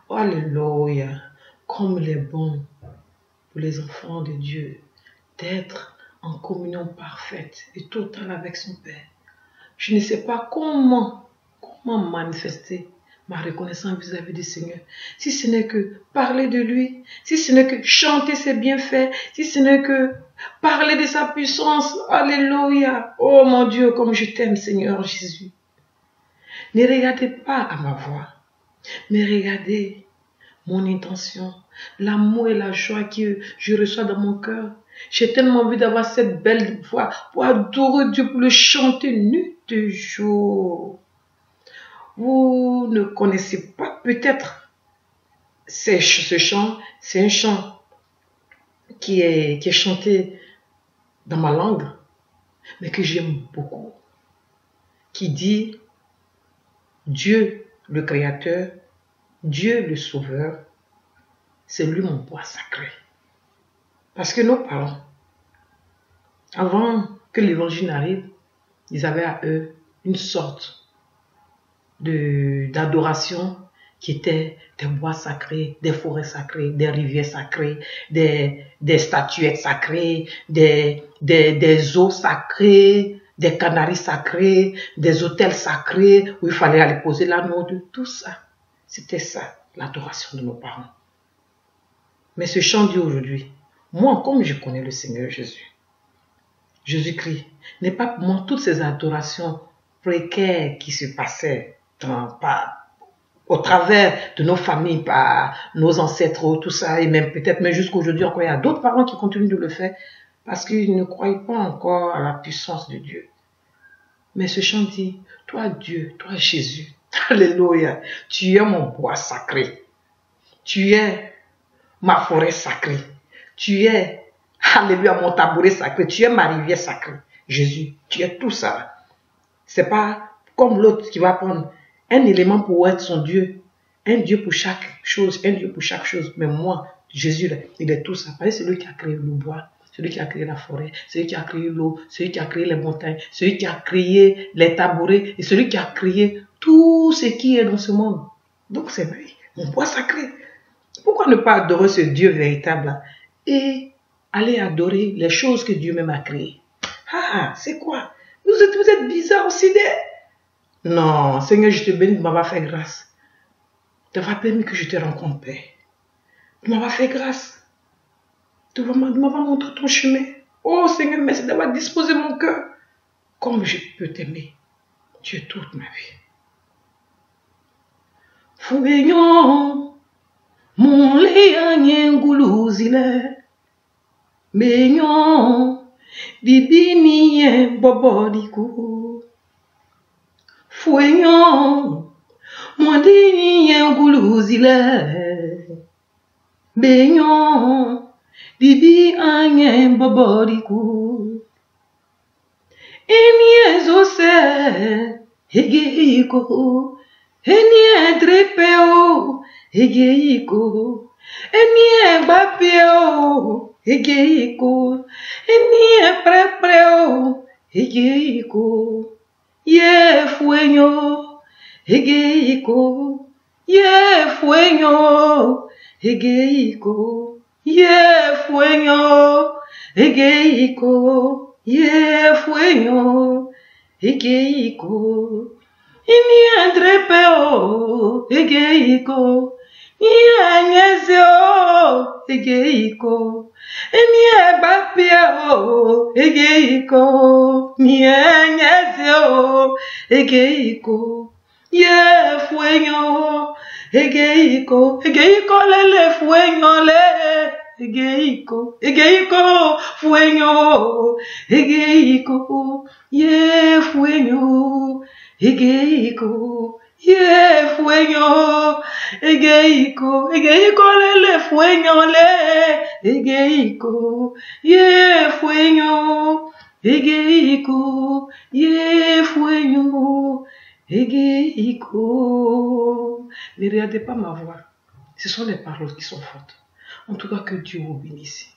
Alléluia. Comme il est bon pour les enfants de Dieu d'être en communion parfaite et totale avec son Père. Je ne sais pas comment manifester ma reconnaissance vis-à-vis du Seigneur. Si ce n'est que parler de lui, si ce n'est que chanter ses bienfaits, si ce n'est que parler de sa puissance. Alléluia. Oh mon Dieu, comme je t'aime, Seigneur Jésus. Ne regardez pas à ma voix, mais regardez mon intention, l'amour et la joie que je reçois dans mon cœur. J'ai tellement envie d'avoir cette belle voix pour adorer Dieu, pour le chanter nuit et jour. Vous ne connaissez pas peut-être ce chant. C'est un chant qui est chanté dans ma langue, mais que j'aime beaucoup. Qui dit Dieu le Créateur, Dieu le Sauveur, c'est lui mon bois sacré. Parce que nos parents, avant que l'évangile n'arrive, ils avaient à eux une sorte d'adoration qui était des bois sacrés, des forêts sacrées, des rivières sacrées, des statuettes sacrées, des eaux sacrées, des canaries sacrés, des hôtels sacrés où il fallait aller poser l'anneau de tout ça. C'était ça, l'adoration de nos parents. Mais ce chant dit aujourd'hui, moi, comme je connais le Seigneur Jésus, Jésus-Christ n'est pas pour moi toutes ces adorations précaires qui se passaient au travers de nos familles, par nos ancêtres, tout ça, et même peut-être même jusqu'à aujourd'hui encore, il y a d'autres parents qui continuent de le faire parce qu'ils ne croient pas encore à la puissance de Dieu. Mais ce chant dit, toi Dieu, toi Jésus, alléluia, tu es mon bois sacré, tu es ma forêt sacrée, tu es, alléluia, mon tabouret sacré, tu es ma rivière sacrée. Jésus, tu es tout ça. C'est pas comme l'autre qui va prendre un élément pour être son Dieu, un Dieu pour chaque chose, un Dieu pour chaque chose. Mais moi, Jésus, il est tout ça. C'est celui qui a créé le bois, celui qui a créé la forêt, celui qui a créé l'eau, celui qui a créé les montagnes, celui qui a créé les tabourets et celui qui a créé tout ce qui est dans ce monde. Donc c'est lui, mon bois sacré. Pourquoi ne pas adorer ce Dieu véritable et aller adorer les choses que Dieu même a créées? Ah, c'est quoi? Vous êtes bizarre aussi. Non, Seigneur, je te bénis de m'avoir fait grâce. D'avoir permis que je te rencontre, Père. De m'avoir fait grâce. De m'avoir montré ton chemin. Oh Seigneur, merci d'avoir disposé mon cœur. Comme je peux t'aimer. Tu es toute ma vie. Fouignon, mon léanien goulouzile. Mignon, bibinien bobodikou. Fouignon, mon léanien goulouzile. Mignon, bibinien bobodikou. Enie zose, hegeiko. Enie drepeo, hegeiko. Enie bapeo, hegeiko. Enie prepreo, hegeiko. Ye fueño, hegeiko. Ye fueño, hegeiko. Ye fueño, hegeiko. Ye fueño, hegeiko. Enie drepeo, hegeiko. Nyezio, hegeiko. Enie bapio, hegeiko. Nyezio, hegeiko. Ye fueño, hegeiko. Hegeiko lele fueño le. Hegeiko, hegeiko, fueño. Hegeiko, ye fueño. Hegeiko. Ye fueño, hegeiko, hegeiko le fueño le, hegeiko, ye fueño, hegeiko, ye fueño, hegeiko. Ne regardez pas ma voix, ce sont les paroles qui sont fortes. En tout cas, que Dieu vous bénisse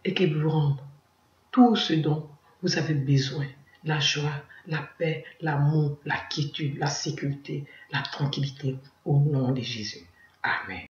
et qu'il vous rende tout ce dont vous avez besoin. La joie, la paix, l'amour, la quiétude, la sécurité, la tranquillité, au nom de Jésus. Amen.